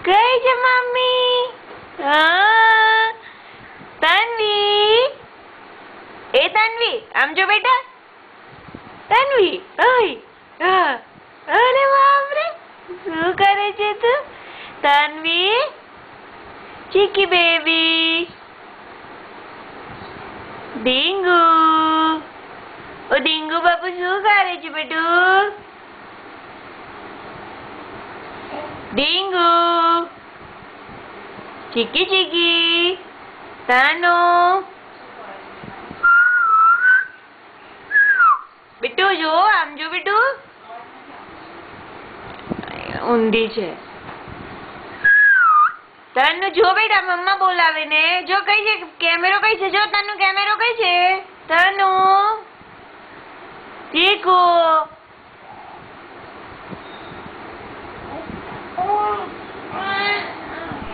કઈ છે મમ્મી? તન્વી, એ તન્વી, આમ જો બેટા. તન્વી, ઓય, અરે બાપ રે, શું કરે છે તું? તન્વી, ચીકી બેબી, ડીંગુ, ઓ ડીંગુ બાપુ શું કરે છે બેટું? ડીંગુ, ચીકી ચીકી, તાનો, બેટુ જો, આમ જો બેટુ. ઊંધી છે. તન્નુ જો બેટા, મમ્મા બોલાવે ને. જો કઈ છે કેમેરો, કઈ છે? જો તન્નુ કેમેરો કઈ છે? તન્નુ, ચીકુ.